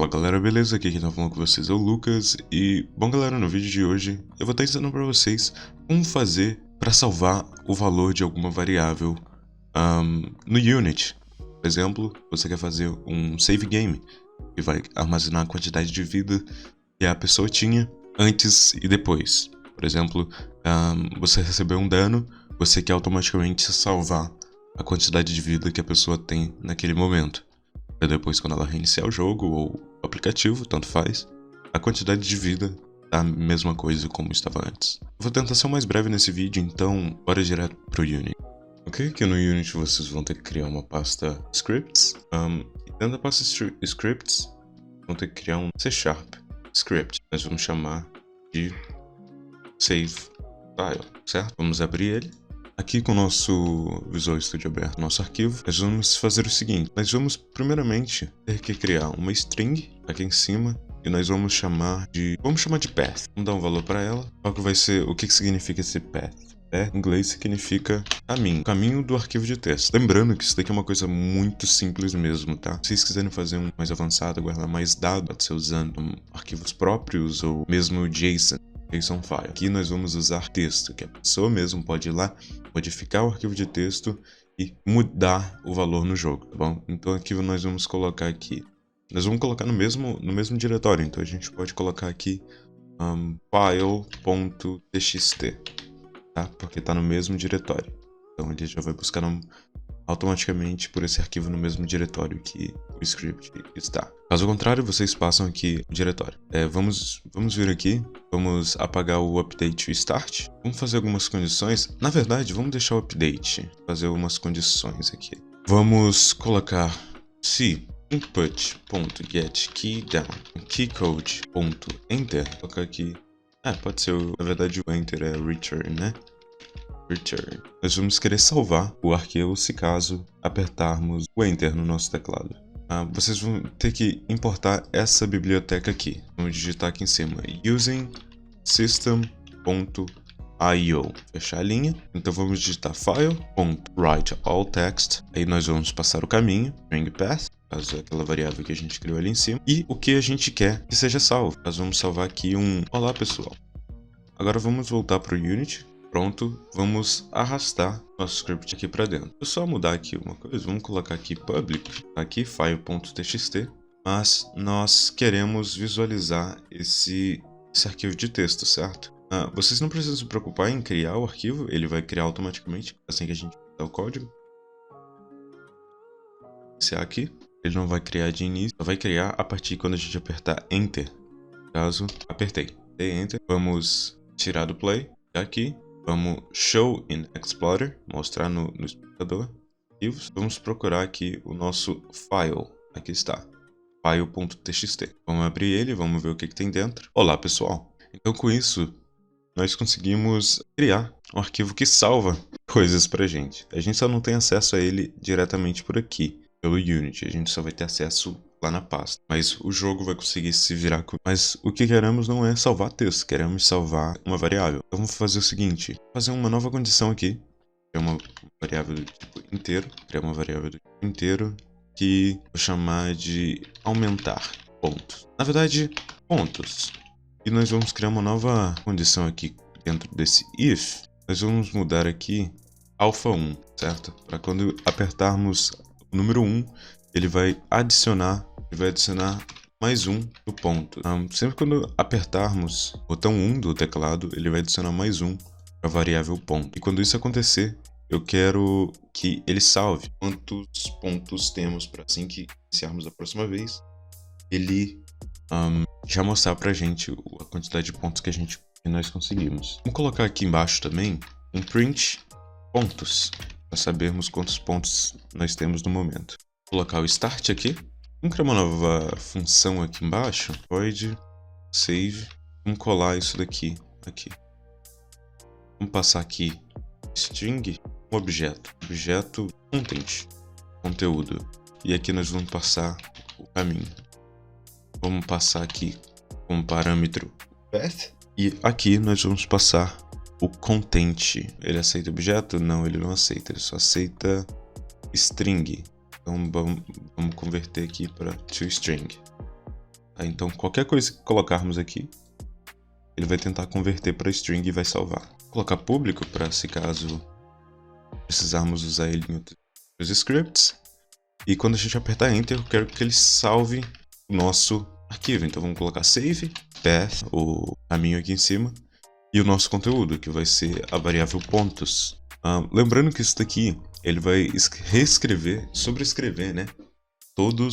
Fala galera, beleza? Aqui quem tá falando com vocês é o Lucas e, bom galera, no vídeo de hoje eu vou estar ensinando pra vocês como fazer para salvar o valor de alguma variável no Unity. Por exemplo, você quer fazer um save game que vai armazenar a quantidade de vida que a pessoa tinha antes e depois. Por exemplo, você recebeu um dano, você quer automaticamente salvar a quantidade de vida que a pessoa tem naquele momento. E depois, quando ela reiniciar o jogo ou o aplicativo, tanto faz, a quantidade de vida tá a mesma coisa como estava antes. Eu vou tentar ser o mais breve nesse vídeo, então bora direto pro Unity. Ok, aqui no Unity vocês vão ter que criar uma pasta scripts. E dentro da pasta scripts, vão ter que criar um C# script. Nós vamos chamar de save file, certo? Vamos abrir ele. Aqui com o nosso Visual Studio aberto, nosso arquivo, nós vamos fazer o seguinte. Nós vamos primeiramente ter que criar uma string aqui em cima e nós vamos chamar de path. Vamos dar um valor para ela. Qual que vai ser, o que significa esse path? Em inglês significa caminho do arquivo de texto. Lembrando que isso daqui é uma coisa muito simples mesmo, tá? Se vocês quiserem fazer um mais avançado, guardar mais dados, pode ser usando arquivos próprios ou mesmo JSON file. Aqui nós vamos usar texto, que a pessoa mesmo pode ir lá, modificar o arquivo de texto e mudar o valor no jogo, tá bom? Então aqui nós vamos colocar aqui, nós vamos colocar no mesmo diretório, então a gente pode colocar aqui file.txt, tá? Porque está no mesmo diretório, então ele já vai buscar automaticamente por esse arquivo no mesmo diretório que o script está. Caso contrário, vocês passam aqui o diretório. Vamos vir aqui, vamos apagar o update e start. Vamos fazer algumas condições. Na verdade, vamos deixar o update, fazer algumas condições aqui. Vamos colocar se input.getKeyDown, keycode.enter, colocar aqui. Pode ser, na verdade o enter é return, né? Return. Nós vamos querer salvar o arquivo se caso apertarmos o Enter no nosso teclado. Vocês vão ter que importar essa biblioteca aqui. Vamos digitar aqui em cima using system.io. Fechar a linha. Então vamos digitar file.writeAllText. Aí nós vamos passar o caminho, string path, caso é aquela variável que a gente criou ali em cima, e o que a gente quer que seja salvo. Nós vamos salvar aqui olá pessoal. Agora vamos voltar para o Unity. Pronto, vamos arrastar nosso script aqui para dentro. Vou só mudar aqui uma coisa, vamos colocar aqui public, aqui file.txt, mas nós queremos visualizar esse arquivo de texto, certo? Vocês não precisam se preocupar em criar o arquivo, ele vai criar automaticamente assim que a gente dá o código. Esse aqui, ele não vai criar de início, vai criar a partir quando a gente apertar Enter. Caso apertei, dei Enter, vamos tirar do play, aqui. Vamos show in Explorer, mostrar no explorador. Vamos procurar aqui o nosso file. Aqui está, file.txt. Vamos abrir ele, vamos ver o que tem dentro. Olá pessoal! Então com isso, nós conseguimos criar um arquivo que salva coisas pra gente. A gente só não tem acesso a ele diretamente por aqui, pelo Unity. A gente só vai ter acesso lá na pasta, mas o jogo vai conseguir se virar com... Mas o que queremos não é salvar texto, queremos salvar uma variável. Então vamos fazer o seguinte, fazer uma nova condição aqui, que é uma variável do tipo inteiro, criar uma variável do tipo inteiro, que vou chamar de aumentar pontos. Na verdade, pontos. E nós vamos criar uma nova condição aqui dentro desse if, nós vamos mudar aqui alpha 1, certo? Para quando apertarmos o número 1, ele vai adicionar mais um no ponto. Sempre quando apertarmos o botão 1 do teclado, ele vai adicionar mais um para a variável ponto. E quando isso acontecer, eu quero que ele salve quantos pontos temos para assim que iniciarmos a próxima vez, ele já mostrar para a gente a quantidade de pontos que nós conseguimos. Vamos colocar aqui embaixo também um print pontos, para sabermos quantos pontos nós temos no momento. Vou colocar o start aqui. Vamos criar uma nova função aqui embaixo. Void save. Vamos colar isso daqui. Aqui. Vamos passar aqui string, um objeto. Objeto content. Conteúdo. E aqui nós vamos passar o caminho. Vamos passar aqui como parâmetro path. E aqui nós vamos passar o content. Ele aceita objeto? Não, ele não aceita. Ele só aceita string. Então vamos converter aqui para toString. Tá? Então qualquer coisa que colocarmos aqui, ele vai tentar converter para string e vai salvar. Vou colocar público para se caso precisarmos usar ele em outros scripts. E quando a gente apertar Enter, eu quero que ele salve o nosso arquivo. Então vamos colocar save, path, o caminho aqui em cima, e o nosso conteúdo, que vai ser a variável pontos. Lembrando que isso daqui, ele vai reescrever, sobrescrever, né? Todo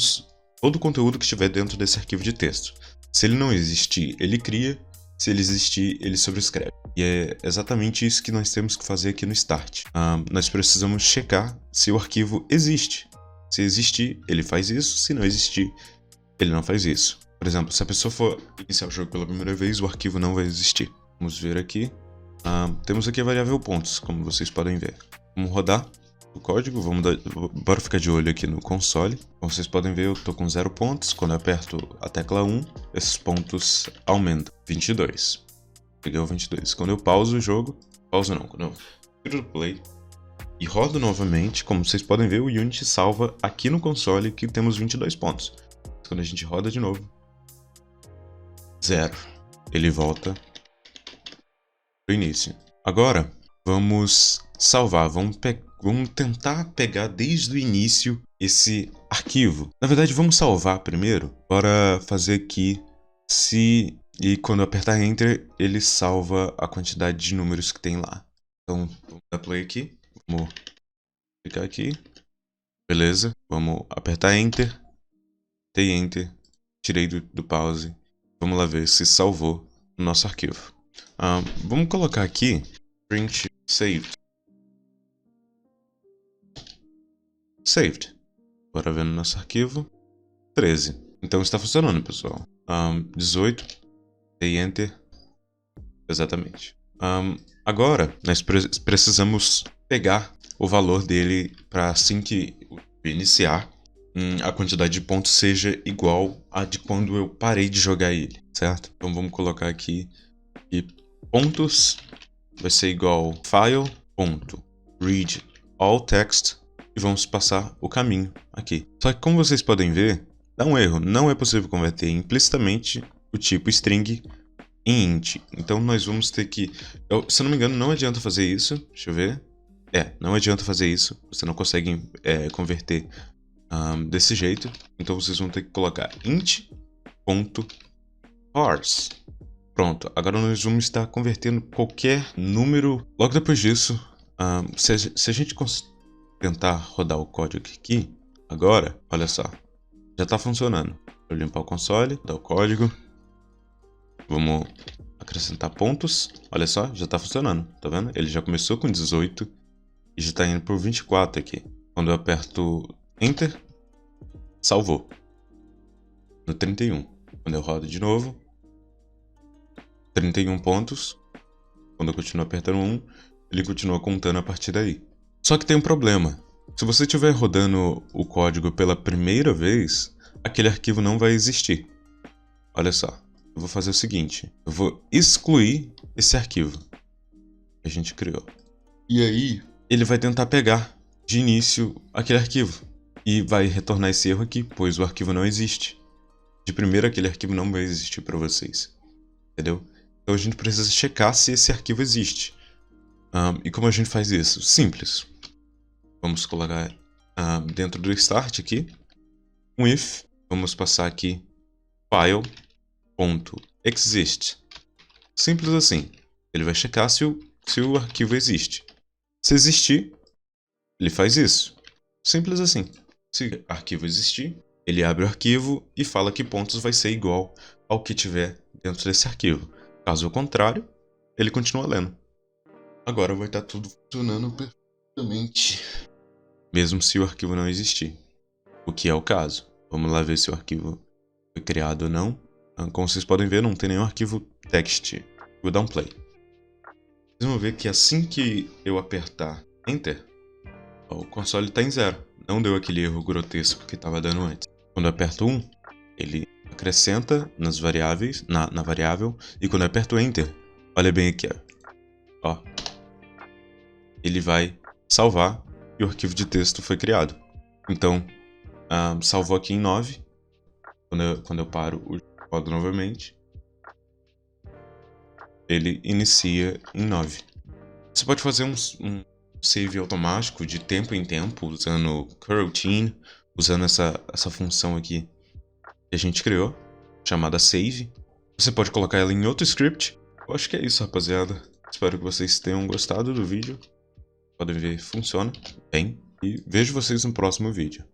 o conteúdo que estiver dentro desse arquivo de texto. Se ele não existir, ele cria. Se ele existir, ele sobrescreve. E é exatamente isso que nós temos que fazer aqui no Start. Nós precisamos checar se o arquivo existe. Se existir, ele faz isso. Se não existir, ele não faz isso. Por exemplo, se a pessoa for iniciar o jogo pela primeira vez, o arquivo não vai existir. Vamos ver aqui. Temos aqui a variável pontos, como vocês podem ver. Vamos rodar o código, bora ficar de olho aqui no console. Como vocês podem ver, eu tô com 0 pontos. Quando eu aperto a tecla 1, esses pontos aumentam. 22. Peguei o 22. Quando eu pauso o jogo, quando eu tiro do play e rodo novamente, como vocês podem ver, o Unity salva aqui no console que temos 22 pontos. Quando a gente roda de novo, 0. Ele volta pro início. Agora, vamos salvar, vamos tentar pegar desde o início esse arquivo. Na verdade, vamos salvar primeiro. Bora fazer aqui e quando eu apertar Enter, ele salva a quantidade de números que tem lá. Então, vamos dar play aqui. Vamos clicar aqui. Beleza. Vamos apertar Enter. Dei Enter. Tirei do pause. Vamos lá ver se salvou o nosso arquivo. Vamos colocar aqui print saved. Saved. Bora ver no nosso arquivo. 13. Então está funcionando, pessoal. 18. Dei Enter. Exatamente. Agora, nós precisamos pegar o valor dele para assim que iniciar, a quantidade de pontos seja igual a de quando eu parei de jogar ele, certo? Então vamos colocar aqui que pontos vai ser igual file.read all text e vamos passar o caminho aqui. Só que como vocês podem ver, dá um erro. Não é possível converter implicitamente o tipo string em int. Então nós vamos ter que... se eu não me engano, não adianta fazer isso. Deixa eu ver. Não adianta fazer isso. Você não consegue converter desse jeito. Então vocês vão ter que colocar int.parse. Pronto. Agora nós vamos estar convertendo qualquer número. Logo depois disso, se a gente tentar rodar o código aqui, agora, olha só. Já está funcionando. Vou limpar o console, dar o código. Vamos acrescentar pontos. Olha só, já está funcionando. Tá vendo? Ele já começou com 18 e já está indo por 24 aqui. Quando eu aperto Enter, salvou. No 31. Quando eu rodo de novo, 31 pontos. Quando eu continuo apertando 1, ele continua contando a partir daí. Só que tem um problema. Se você estiver rodando o código pela primeira vez, aquele arquivo não vai existir. Olha só. Eu vou fazer o seguinte, eu vou excluir esse arquivo que a gente criou. E aí, ele vai tentar pegar de início aquele arquivo. E vai retornar esse erro aqui, pois o arquivo não existe. De primeira, aquele arquivo não vai existir para vocês. Entendeu? Então a gente precisa checar se esse arquivo existe. E como a gente faz isso? Simples. Vamos colocar dentro do start aqui, um if. Vamos passar aqui file.exist. Simples assim. Ele vai checar se o arquivo existe. Se existir, ele faz isso. Simples assim. Se o arquivo existir, ele abre o arquivo e fala que pontos vai ser igual ao que tiver dentro desse arquivo. Caso contrário, ele continua lendo. Agora vai estar tudo funcionando perfeitamente, mesmo se o arquivo não existir. O que é o caso. Vamos lá ver se o arquivo foi criado ou não. Como vocês podem ver, não tem nenhum arquivo text. Vou dar um play. Vocês vão ver que assim que eu apertar Enter, o console está em 0. Não deu aquele erro grotesco que estava dando antes. Quando eu aperto 1, ele acrescenta nas variáveis, na variável. E quando eu aperto Enter, olha bem aqui, ó. Ele vai salvar e o arquivo de texto foi criado. Então, salvou aqui em 9. Quando eu paro Rodo novamente. Ele inicia em 9. Você pode fazer um save automático de tempo em tempo usando coroutine, usando essa função aqui que a gente criou, chamada save. Você pode colocar ela em outro script. Eu acho que é isso, rapaziada. Espero que vocês tenham gostado do vídeo. Podem ver, funciona bem. E vejo vocês no próximo vídeo.